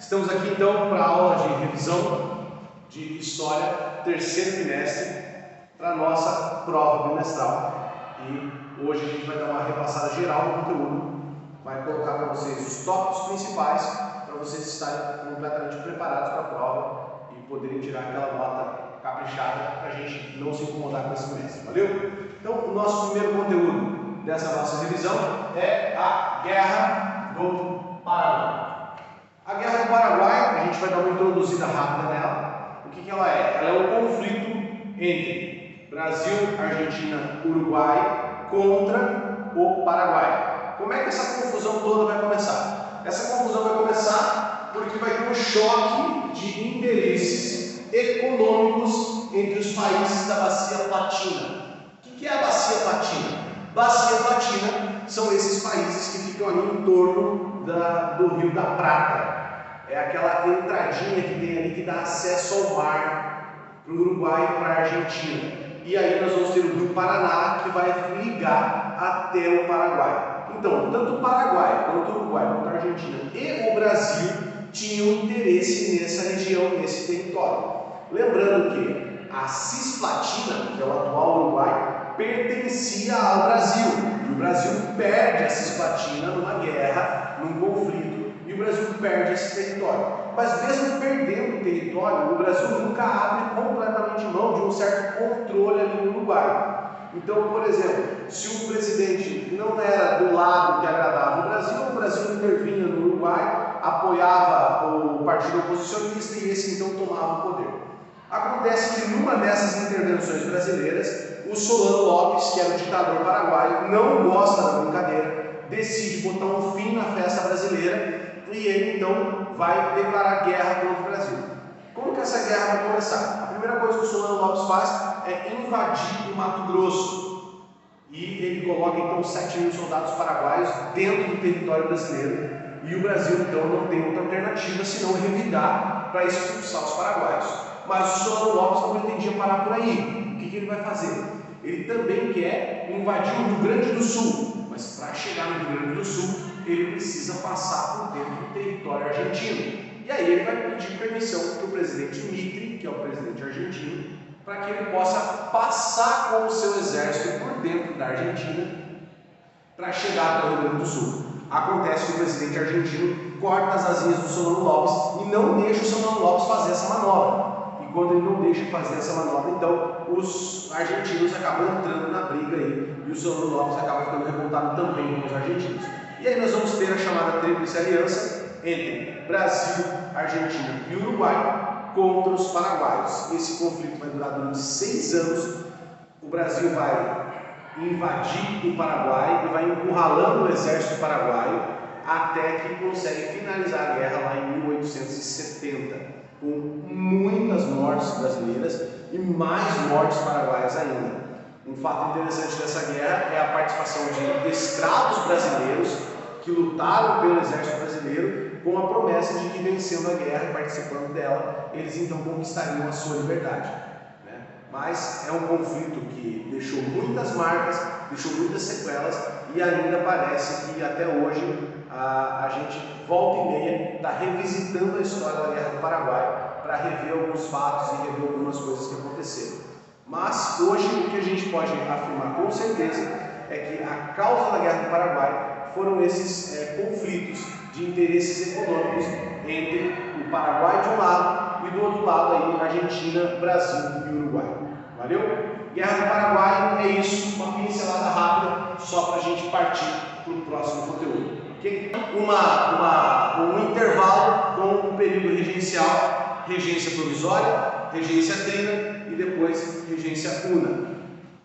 Estamos aqui então para a aula de revisão de História, terceiro trimestre, para a nossa prova bimestral. E hoje a gente vai dar uma repassada geral do conteúdo, vai colocar para vocês os tópicos principais, para vocês estarem completamente preparados para a prova e poderem tirar aquela nota caprichada para a gente não se incomodar com esse semestre, valeu? Então, o nosso primeiro conteúdo dessa nossa revisão é a Guerra do Paraguai. A Guerra do Paraguai, a gente vai dar uma introduzida rápida nela. O que ela é? Ela é um conflito entre Brasil, Argentina, Uruguai contra o Paraguai. Como é que essa confusão toda vai começar? Essa confusão vai começar porque vai ter um choque de interesses econômicos entre os países da Bacia Platina. O que é a Bacia Platina? Bacia Platina são esses países que ficam ali em torno do Rio da Prata. É aquela entradinha que tem ali que dá acesso ao mar para o Uruguai e para a Argentina. E aí nós vamos ter o Rio Paraná que vai ligar até o Paraguai. Então, tanto o Paraguai, quanto o Uruguai, quanto a Argentina e o Brasil tinham interesse nessa região, nesse território. Lembrando que a Cisplatina, que é o atual Uruguai, pertencia ao Brasil. E o Brasil perde a Cisplatina numa guerra, num conflito, e o Brasil perde esse território. Mas mesmo perdendo o território, o Brasil nunca abre completamente mão de um certo controle ali no Uruguai. Então, por exemplo, se o presidente não era do lado que agradava o Brasil intervinha no Uruguai, apoiava o partido oposicionista e esse então tomava o poder. Acontece que numa dessas intervenções brasileiras, o Solano Lopes, que era o ditador paraguaio, não gosta da brincadeira, decide botar um fim na festa brasileira e ele então vai declarar guerra contra o Brasil. Como que essa guerra vai começar? A primeira coisa que o Solano Lopes faz é invadir o Mato Grosso e ele coloca então 7.000 soldados paraguaios dentro do território brasileiro e o Brasil então não tem outra alternativa senão revidar para expulsar os paraguaios. Mas o Solano Lopes não pretendia parar por aí. O que ele vai fazer? Ele também quer invadir o Rio Grande do Sul, mas para chegar no Rio Grande do Sul, ele precisa passar por dentro do território argentino. E aí ele vai pedir permissão para o presidente Mitre, que é o presidente argentino, para que ele possa passar com o seu exército por dentro da Argentina para chegar até o Rio Grande do Sul. Acontece que o presidente argentino corta as asinhas do Solano Lopes e não deixa o Solano Lopes fazer essa manobra. E quando ele não deixa fazer essa manobra, então os argentinos acabam entrando na briga aí e o Solano Lopes acaba ficando revoltado também com os argentinos. E aí nós vamos ter a chamada Tríplice Aliança entre Brasil, Argentina e Uruguai contra os paraguaios. Esse conflito vai durar durante 6 anos. O Brasil vai invadir o Paraguai e vai encurralando o exército paraguaio até que consegue finalizar a guerra lá em 1870, com muitas mortes brasileiras e mais mortes paraguaias ainda. Um fato interessante dessa guerra é a participação de escravos brasileiros que lutaram pelo exército brasileiro com a promessa de que vencendo a guerra e participando dela, eles então conquistariam a sua liberdade. Mas é um conflito que deixou muitas marcas, deixou muitas sequelas e ainda parece que até hoje a gente volta e meia está revisitando a história da Guerra do Paraguai para rever alguns fatos e rever algumas coisas que aconteceram. Mas hoje o que a gente pode afirmar com certeza é que a causa da Guerra do Paraguai foram esses conflitos de interesses econômicos entre o Paraguai de um lado e do outro lado aí Argentina, Brasil e Uruguai. Valeu? Guerra do Paraguai é isso, uma pincelada rápida só para a gente partir para o próximo conteúdo. Okay? Um intervalo com um período regencial, regência provisória, regência trina e depois regência una.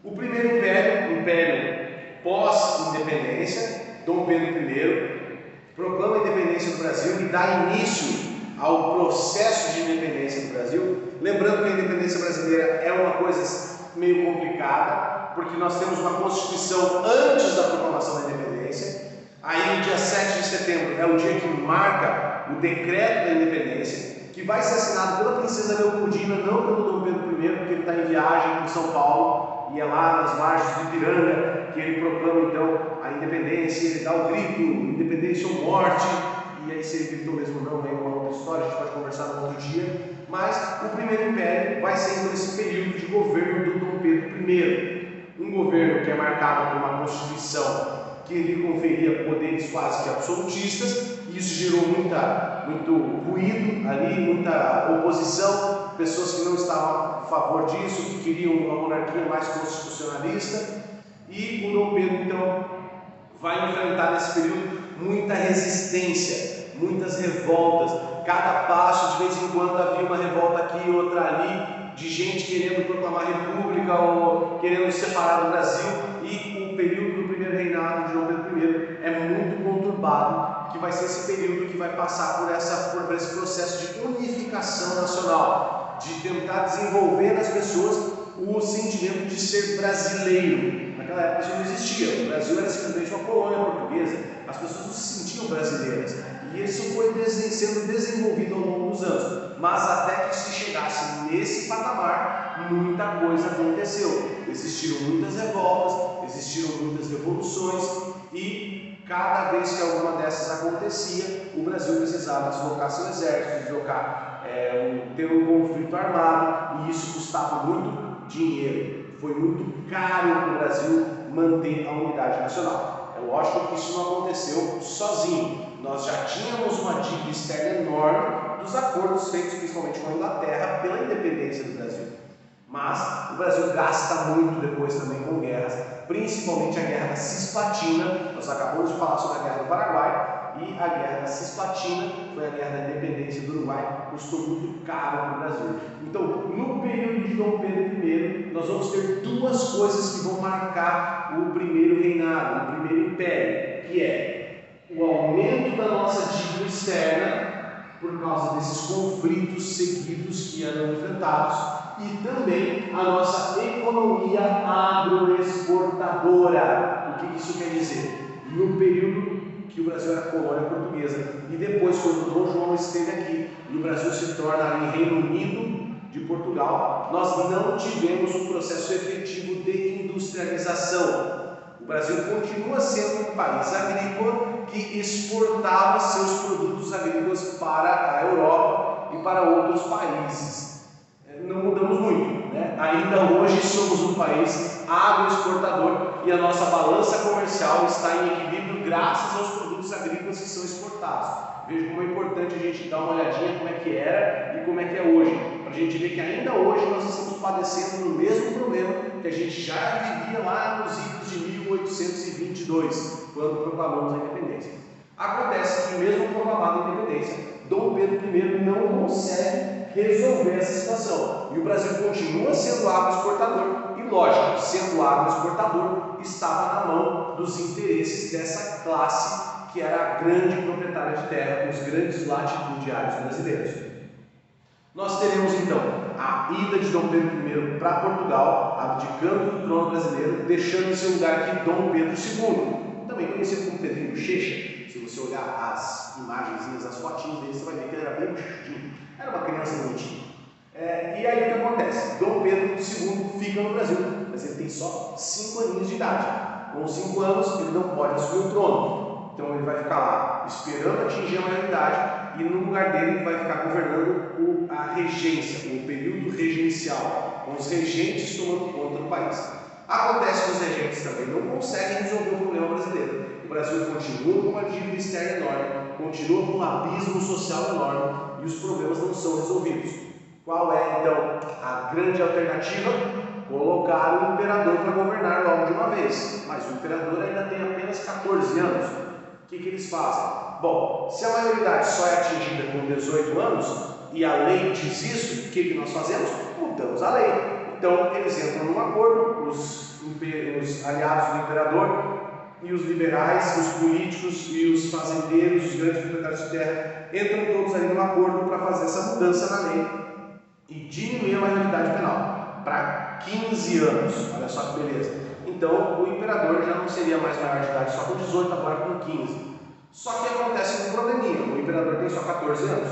O primeiro império, o império pós-independência, Dom Pedro I, proclama a independência do Brasil e dá início ao processo de independência do Brasil. Lembrando que a independência brasileira é uma coisa meio complicada, porque nós temos uma Constituição antes da proclamação da independência. Aí, no dia 7 de setembro, é o dia que marca o decreto da independência, que vai ser assinado pela princesa Leopoldina, não pelo Dom Pedro I, porque ele está em viagem em São Paulo, e é lá nas margens do Ipiranga que ele proclama então a independência, ele dá o grito, independência ou morte, e e aí se ele gritou mesmo ou não é uma outra história, a gente pode conversar no outro dia, mas o Primeiro Império vai ser então esse período de governo do Dom Pedro I, um governo que é marcado por uma Constituição que lhe conferia poderes quase que absolutistas, e isso gerou muito ruído ali, muita oposição, pessoas que não estavam a favor disso, que queriam uma monarquia mais constitucionalista, e o Dom Pedro então vai enfrentar nesse período muita resistência, muitas revoltas, cada passo, de vez em quando havia uma revolta aqui, outra ali, de gente querendo proclamar república ou querendo separar o Brasil, e o período do primeiro reinado de Dom Pedro I é muito conturbado, que vai ser esse período que vai passar por esse processo de unificação nacional, de tentar desenvolver nas pessoas o sentimento de ser brasileiro. Naquela época isso não existia, o Brasil era simplesmente uma colônia portuguesa, as pessoas não se sentiam brasileiras, e isso foi sendo desenvolvido ao longo dos anos, mas até que se chegasse nesse patamar, muita coisa aconteceu, existiram muitas revoltas, existiram muitas revoluções, e cada vez que alguma dessas acontecia, o Brasil precisava deslocar seu exército, ter um conflito armado, e isso custava muito dinheiro. Foi muito caro para o Brasil manter a unidade nacional. É lógico que isso não aconteceu sozinho. Nós já tínhamos uma dívida externa enorme dos acordos feitos principalmente com a Inglaterra pela independência do Brasil. Mas o Brasil gasta muito depois também com guerras, principalmente a Guerra da Cisplatina. Nós acabamos de falar sobre a Guerra do Paraguai, e a Guerra da Cisplatina foi a Guerra da Independência do Uruguai, custou muito caro para o Brasil. Então, no período de Dom Pedro I, nós vamos ter duas coisas que vão marcar o primeiro reinado, o primeiro império, que é o aumento da nossa dívida externa, por causa desses conflitos seguidos que eram enfrentados, e também a nossa economia agroexportadora. O que isso quer dizer? No período que o Brasil era colônia portuguesa, e depois, quando Dom João esteve aqui e o Brasil se torna ali Reino Unido de Portugal, nós não tivemos um processo efetivo de industrialização. O Brasil continua sendo um país agrícola que exportava seus produtos agrícolas para a Europa e para outros países. Não mudamos muito, né? Ainda hoje somos um país agroexportador e a nossa balança comercial está em equilíbrio graças aos produtos agrícolas que são exportados. Veja como é importante a gente dar uma olhadinha como é que era e como é que é hoje, para a gente ver que ainda hoje nós estamos padecendo do mesmo problema que a gente já vivia lá nos idos de 1822, quando proclamamos a independência. Acontece que mesmo proclamada a independência, Dom Pedro I não consegue resolver essa situação. E o Brasil continua sendo agroexportador, e lógico, sendo agroexportador, estava na mão dos interesses dessa classe que era a grande proprietária de terra, os grandes latifundiários brasileiros. Nós teremos então a ida de Dom Pedro I para Portugal, abdicando do trono brasileiro, deixando em seu lugar aqui Dom Pedro II, também conhecido como Pedrinho Bochecha. Se você olhar as imagens, as fotinhas dele, você vai ver que ele era bem bochechudinho, era uma criança bonitinha. E aí o que acontece? Dom Pedro II fica no Brasil, mas ele tem só 5 aninhos de idade. Com 5 anos ele não pode assumir o trono, então ele vai ficar lá esperando atingir a maioridade, e no lugar dele ele vai ficar governando a regência, o período regencial, com os regentes tomando conta do país. Acontece que os regentes também não conseguem resolver o problema brasileiro. O Brasil continua com uma dívida externa enorme, continua com um abismo social enorme, e os problemas não são resolvidos. Qual é então a grande alternativa? Colocar o imperador para governar logo de uma vez. Mas o imperador ainda tem apenas 14 anos. O que eles fazem? Bom, se a maioridade só é atingida com 18 anos e a lei diz isso, o que nós fazemos? Mudamos a lei. Então eles entram num acordo, os aliados do imperador e os liberais, os políticos e os fazendeiros, os grandes proprietários de terra, entram todos ali num acordo para fazer essa mudança na lei e diminuir a maioridade penal para 15 anos. Olha só que beleza. Então o imperador já não seria mais maior de idade só com 18, agora com 15. Só que acontece um probleminha, o imperador tem só 14 anos.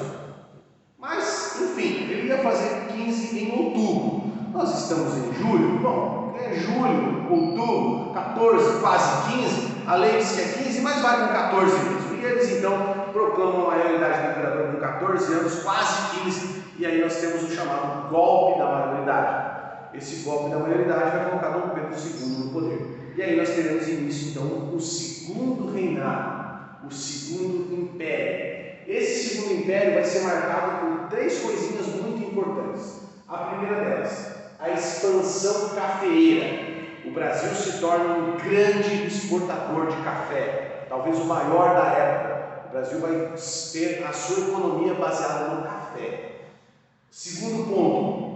Mas, enfim, ele ia fazer 15 em outubro. Nós estamos em julho, bom, é julho, outubro, 14, quase 15, a lei diz que é 15, mas vai com 14 mesmo. E eles então proclamam a maioridade do imperador com 14 anos, quase 15, e aí nós temos o chamado golpe da maioridade. Esse golpe da maioridade vai colocar Dom Pedro II no poder. E aí nós teremos início, então, o segundo reinado, o segundo império. Esse segundo império vai ser marcado por três coisinhas muito importantes. A primeira delas, a expansão cafeeira. O Brasil se torna um grande exportador de café, talvez o maior da época. O Brasil vai ter a sua economia baseada no café. Segundo ponto,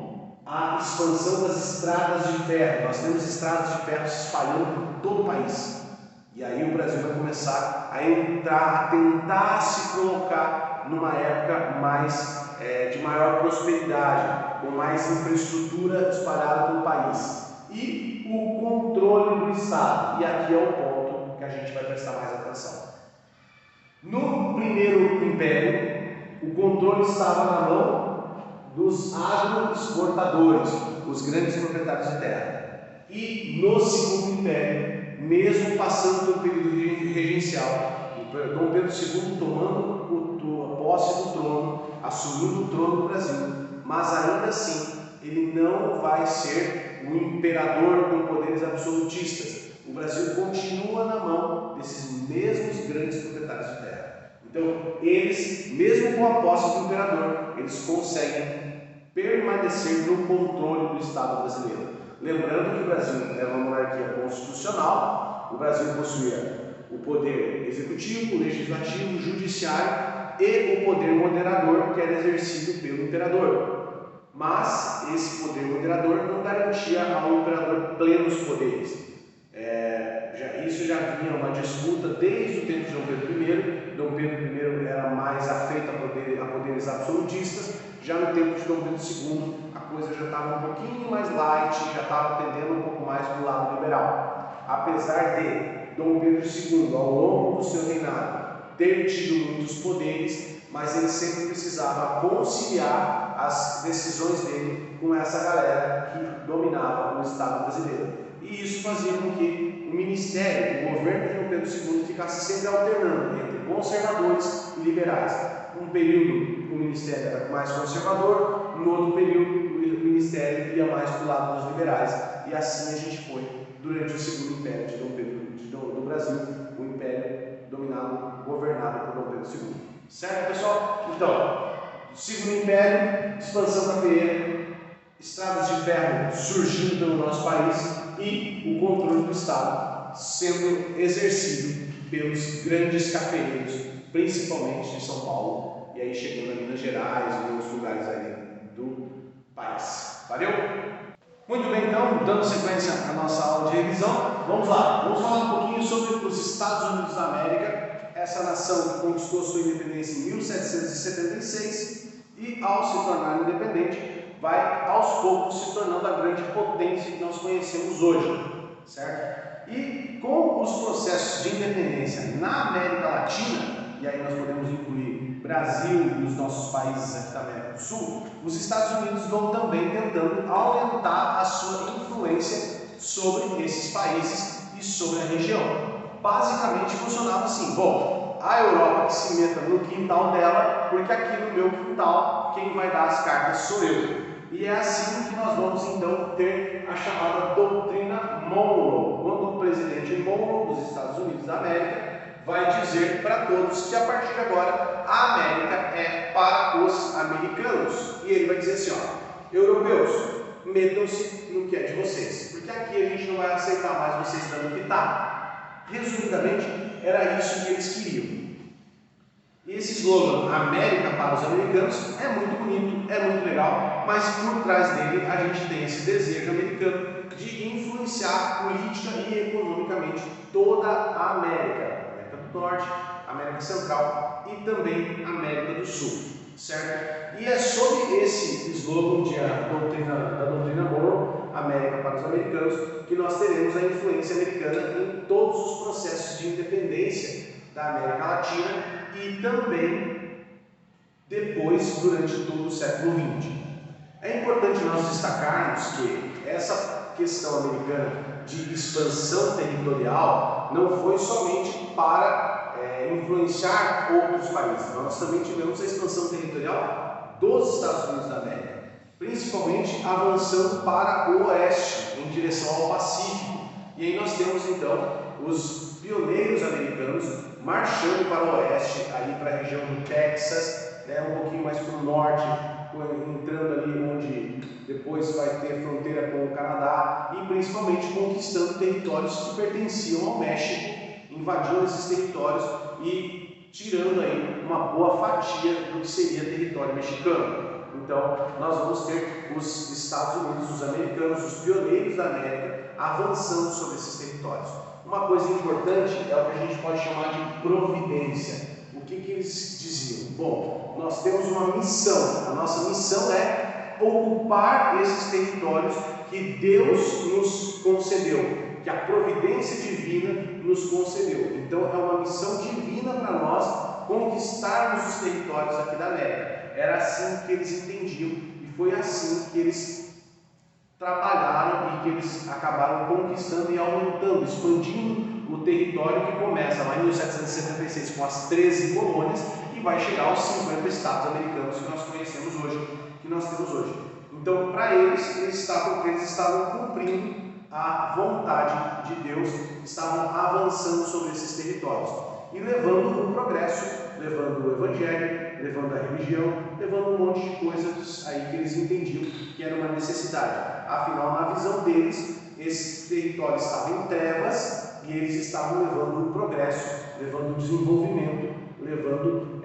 a expansão das estradas de ferro. Nós temos estradas de ferro se espalhando por todo o país. E aí o Brasil vai começar a entrar, a tentar se colocar numa época mais de maior prosperidade, com mais infraestrutura espalhada pelo país. E o controle do Estado. E aqui é o ponto que a gente vai prestar mais atenção. No primeiro império, o controle estava na mão dos agroexportadores, os grandes proprietários de terra. E no segundo império, mesmo passando pelo período regencial, Dom Pedro II tomando a posse do trono, assumindo o trono do Brasil, mas ainda assim ele não vai ser um imperador com poderes absolutistas. O Brasil continua na mão desses mesmos grandes proprietários de terra. Então, eles, mesmo com a posse do imperador, eles conseguem permanecer no controle do Estado brasileiro. Lembrando que o Brasil era uma monarquia constitucional, o Brasil possuía o poder executivo, legislativo, judiciário e o poder moderador, que era exercido pelo imperador. Mas esse poder moderador não garantia ao imperador plenos poderes. Isso já vinha uma disputa desde o tempo de Dom Pedro I. Dom Pedro I era mais afeito a poderes absolutistas. Já no tempo de Dom Pedro II, a coisa já estava um pouquinho mais light, já estava tendendo um pouco mais para o lado liberal. Apesar de Dom Pedro II, ao longo do seu reinado, ter tido muitos poderes, mas ele sempre precisava conciliar as decisões dele com essa galera que dominava o Estado brasileiro. E isso fazia com que o ministério, o governo de Dom Pedro II ficasse sempre alternando entre conservadores e liberais. Um período o ministério era mais conservador, no outro período o ministério ia mais para o lado dos liberais. E assim a gente foi durante o segundo império de Dom Pedro do Brasil, o império governado por Dom Pedro II. Certo, pessoal? Então, segundo império, expansão cafeeira, estradas de ferro surgindo pelo nosso país e o controle do Estado sendo exercido pelos grandes cafeeiros, principalmente de São Paulo, e aí chegando a Minas Gerais e outros lugares aí do país. Valeu? Muito bem, então, dando sequência à nossa aula de revisão, vamos lá. Vamos falar um pouquinho sobre os Estados Unidos da América, essa nação que conquistou sua independência em 1776 e, ao se tornar independente, vai aos poucos se tornando a grande potência que nós conhecemos hoje, certo? E com os processos de independência na América Latina, e aí nós podemos incluir Brasil e os nossos países aqui da América do Sul, os Estados Unidos vão também tentando aumentar a sua influência sobre esses países e sobre a região. Basicamente funcionava assim: bom, a Europa que se meta no quintal dela, porque aqui no meu quintal quem vai dar as cartas sou eu. E é assim que nós vamos então ter a chamada doutrina Monroe, quando o presidente Monroe dos Estados Unidos da América vai dizer para todos que a partir de agora a América é para os americanos. E ele vai dizer assim: ó, europeus, metam-se no que é de vocês, porque aqui a gente não vai aceitar mais vocês dando pitaco. Resumidamente, era isso que eles queriam. E esse slogan, América para os americanos, é muito bonito, é muito legal, mas por trás dele a gente tem esse desejo americano de influenciar política e economicamente toda a América. América do Norte, América Central e também América do Sul, certo? E é sob esse slogan da doutrina Monroe, América para os americanos, que nós teremos a influência americana em todos os processos de independência da América Latina e também depois, durante todo o século XX. É importante nós destacarmos que essa questão americana de expansão territorial não foi somente para influenciar outros países. Nós também tivemos a expansão territorial dos Estados Unidos da América, principalmente avançando para o oeste, em direção ao Pacífico. E aí nós temos então os pioneiros americanos marchando para o oeste, ali para a região do Texas, né, um pouquinho mais para o norte, entrando ali onde depois vai ter fronteira com o Canadá e principalmente conquistando territórios que pertenciam ao México, invadindo esses territórios e tirando aí uma boa fatia do que seria território mexicano. Então, nós vamos ter os Estados Unidos, os americanos, os pioneiros da América, avançando sobre esses territórios. Uma coisa importante é o que a gente pode chamar de providência. O que eles diziam? Bom, nós temos uma missão. A nossa missão é ocupar esses territórios que Deus nos concedeu, que a providência divina nos concedeu. Então, é uma missão divina para nós conquistarmos os territórios aqui da América. Era assim que eles entendiam e foi assim que eles trabalharam e que eles acabaram conquistando e aumentando, expandindo o território, que começa lá em 1776 com as 13 colônias e vai chegar aos 50 estados americanos que nós conhecemos hoje, que nós temos hoje. Então, para eles, eles estavam cumprindo a vontade de Deus, estavam avançando sobre esses territórios e levando o progresso, levando o evangelho, levando a religião, levando um monte de coisas aí que eles entendiam que era uma necessidade. Afinal, na visão deles, esses territórios estavam em trevas e eles estavam levando o progresso, levando o desenvolvimento, levando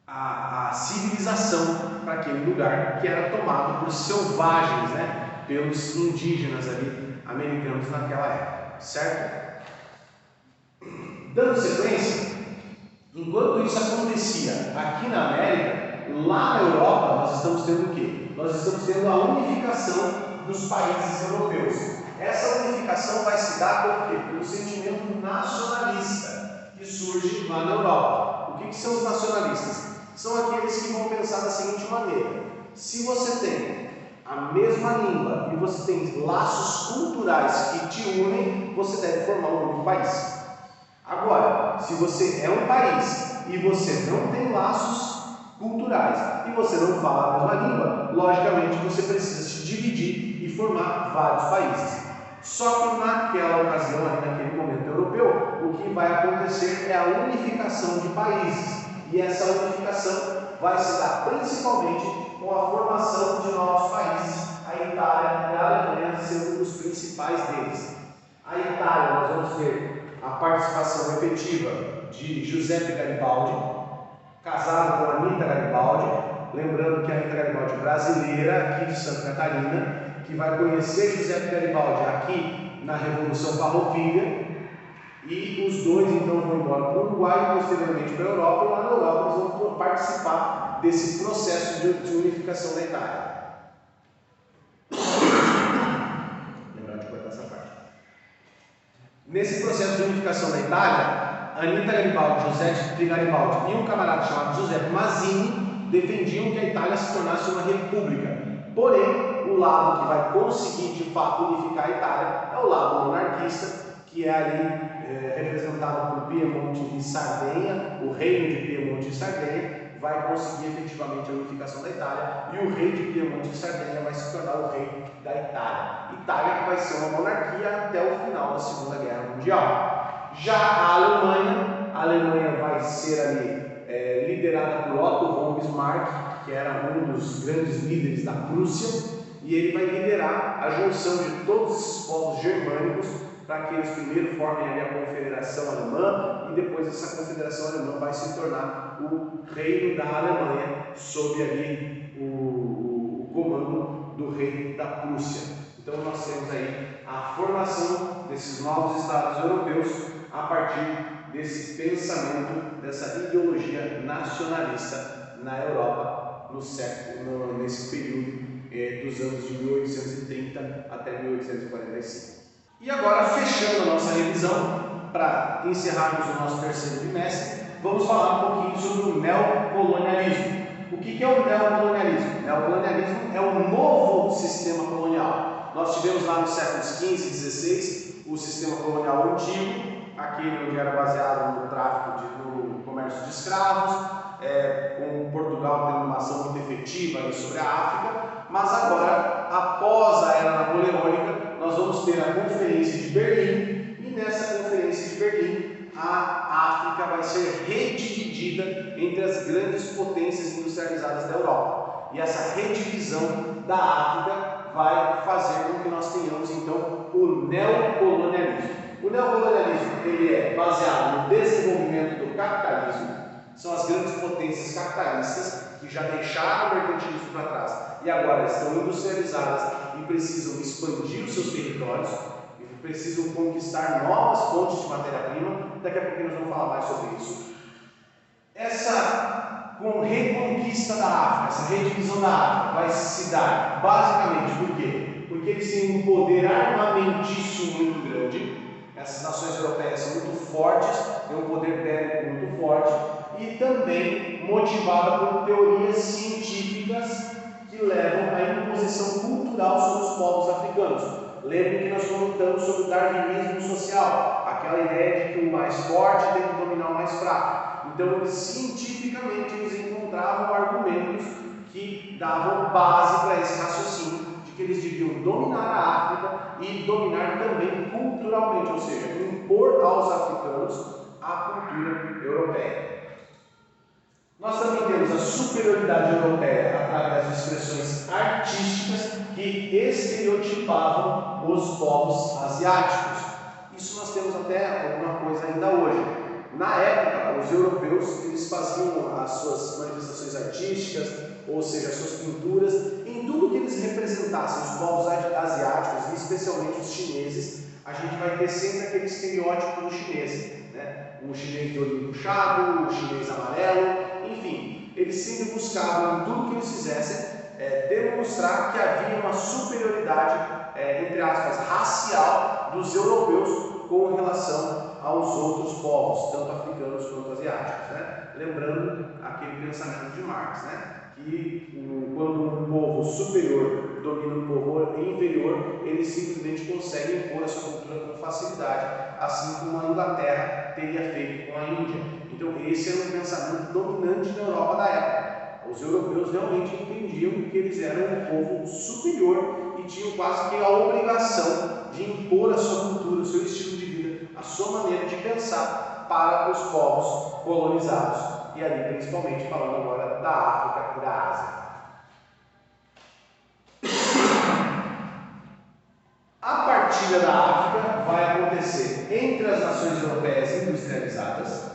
a civilização para aquele lugar que era tomado por selvagens, né? Pelos indígenas ali, americanos naquela época, certo? Dando sequência, enquanto isso acontecia aqui na América, lá na Europa nós estamos tendo o quê? Nós estamos tendo a unificação dos países europeus. Essa unificação vai se dar por quê? Pelo sentimento nacionalista que surge lá na Europa. O que são os nacionalistas? São aqueles que vão pensar da seguinte maneira: se você tem a mesma língua e você tem laços culturais que te unem, você deve formar um único país. Agora, se você é um país e você não tem laços culturais e você não fala a mesma língua, logicamente você precisa se dividir e formar vários países. Só que naquela ocasião, naquele momento europeu, o que vai acontecer é a unificação de países. E essa unificação vai se dar principalmente com a formação de novos países, a Itália e a Alemanha sendo os principais deles. A Itália, nós vamos ter a participação efetiva de Giuseppe Garibaldi, casado com Anita Garibaldi, lembrando que a Anita Garibaldi é brasileira, aqui de Santa Catarina, que vai conhecer Giuseppe Garibaldi aqui na Revolução Farroupilha, e os dois então vão embora para o Uruguai e posteriormente para a Europa, e lá na Europa eles vão participar desse processo de unificação da Itália. Lembrar de cortar essa parte. Nesse processo de unificação da Itália, Anita Garibaldi, Giuseppe Garibaldi e um camarada chamado Giuseppe Mazzini defendiam que a Itália se tornasse uma república. Porém, o lado que vai conseguir de fato unificar a Itália é o lado monarquista, que é ali representado por Piemonte e Sardenha. O reino de Piemonte e Sardenha vai conseguir efetivamente a unificação da Itália, e o rei de Piemonte e Sardenha vai se tornar o rei da Itália. Itália que vai ser uma monarquia até o final da Segunda Guerra Mundial. Já a Alemanha vai ser ali liderada por Otto von Bismarck, que era um dos grandes líderes da Prússia, e ele vai liderar a junção de todos esses povos germânicos para que eles primeiro formem ali a Confederação Alemã, e depois essa Confederação Alemã vai se tornar o reino da Alemanha, sob ali o comando do rei da Prússia. Então nós temos aí a formação desses novos estados europeus a partir desse pensamento, dessa ideologia nacionalista na Europa nesse período dos anos de 1830 até 1845. E agora, fechando a nossa revisão, para encerrarmos o nosso terceiro trimestre, vamos falar um pouquinho sobre o neocolonialismo. O que é o neocolonialismo? O neocolonialismo é um novo sistema colonial. Nós tivemos lá nos séculos XV e XVI o sistema colonial antigo, aquele onde era baseado no tráfico, no comércio de escravos, com Portugal tendo uma ação muito efetiva ali sobre a África, mas agora, após a era napoleônica, nós vamos ter a Conferência de Berlim, e nessa Conferência de Berlim, a África vai ser redividida entre as grandes potências industrializadas da Europa. E essa redivisão da África vai fazer com que nós tenhamos então o neocolonialismo. O neocolonialismo ele é baseado no desenvolvimento do capitalismo. São as grandes potências capitalistas que já deixaram o mercantilismo para trás e agora estão industrializadas e precisam expandir os seus territórios e precisam conquistar novas fontes de matéria-prima. Daqui a pouco nós vamos falar mais sobre isso. Essa reconquista da África, essa redivisão da África vai se dar basicamente por quê? Porque eles têm um poder armamentício muito grande. Essas nações europeias são muito fortes, têm um poder bélico muito forte e também motivada por teorias científicas que levam à imposição cultural sobre os povos africanos. Lembrem que nós comentamos sobre o darwinismo social, aquela ideia de que o mais forte tem que dominar o mais fraco. Então, cientificamente, eles encontravam argumentos que davam base para esse raciocínio de que eles deviam dominar a África e dominar também culturalmente, ou seja, impor aos africanos a cultura europeia. Nós também temos a superioridade europeia através de expressões artísticas que estereotipavam os povos asiáticos. Isso nós temos até alguma coisa ainda hoje. Na época, os europeus eles faziam as suas manifestações artísticas, ou seja, as suas pinturas, em tudo que eles representassem, os povos asiáticos, e especialmente os chineses. A gente vai ter sempre aquele estereótipo do chinês, né? O chinês de olho puxado, o chinês amarelo, enfim, eles sempre buscavam em tudo que eles fizessem demonstrar que havia uma superioridade, entre aspas, racial dos europeus com relação aos outros povos, tanto africanos quanto asiáticos, né? Lembrando aquele pensamento de Marx, né? Que quando um povo superior domina um povo inferior, eles simplesmente conseguem impor a sua cultura com facilidade, assim como a Inglaterra teria feito com a Índia. Então esse era um pensamento dominante na Europa da época. Os europeus realmente entendiam que eles eram um povo superior e tinham quase que a obrigação de impor a sua cultura, o seu estilo de vida, a sua maneira de pensar para os povos colonizados. E ali principalmente falando agora da África e da Ásia. A partilha da África vai acontecer entre as nações europeias industrializadas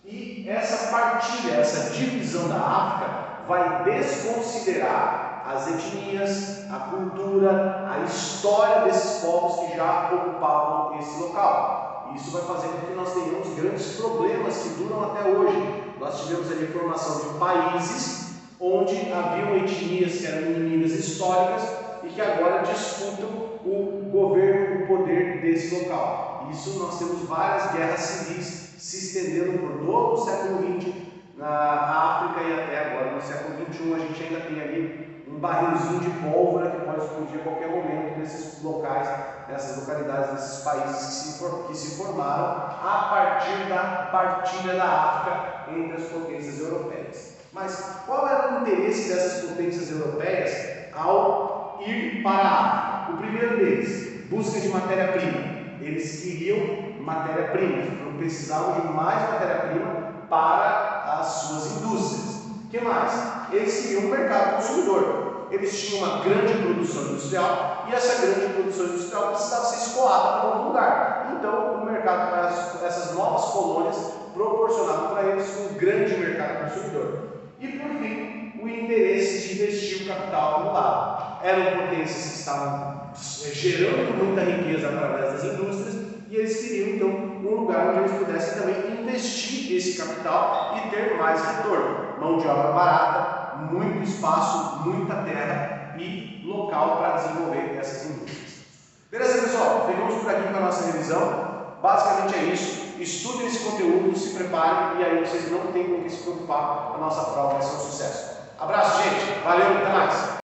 e essa partilha, essa divisão da África vai desconsiderar as etnias, a cultura, a história desses povos que já ocupavam esse local. Isso vai fazer com que nós tenhamos grandes problemas que duram até hoje. Nós tivemos ali a formação de países onde haviam etnias que eram inimigas históricas e que agora disputam o governo, o poder desse local. Isso nós temos várias guerras civis se estendendo por todo o século XX na África e até agora no século XXI a gente ainda tem ali um barrilzinho de pólvora que pode explodir a qualquer momento nesses locais, nessas localidades, nesses países que se formaram a partir da partilha da África entre as potências europeias. Mas qual era o interesse dessas potências europeias ao ir para a África? O primeiro deles, busca de matéria-prima. Eles queriam matéria-prima, precisavam de mais matéria-prima para as suas indústrias. O que mais? Eles queriam um mercado consumidor. Eles tinham uma grande produção industrial e essa grande produção industrial precisava ser escoada para algum lugar. Então, o mercado para essas novas colônias proporcionava para eles um grande mercado consumidor. E, por fim, o interesse de investir o capital acumulado. Eram potências que estavam gerando muita riqueza através das indústrias e eles queriam, então, um lugar onde eles pudessem também investir esse capital e ter mais retorno. Mão de obra barata, muito espaço, muita terra e local para desenvolver essas indústrias. Beleza, pessoal? Ficamos por aqui com a nossa revisão. Basicamente é isso. Estudem esse conteúdo, se preparem e aí vocês não têm com o que se preocupar. A nossa prova vai ser um sucesso. Abraço, gente. Valeu, até mais.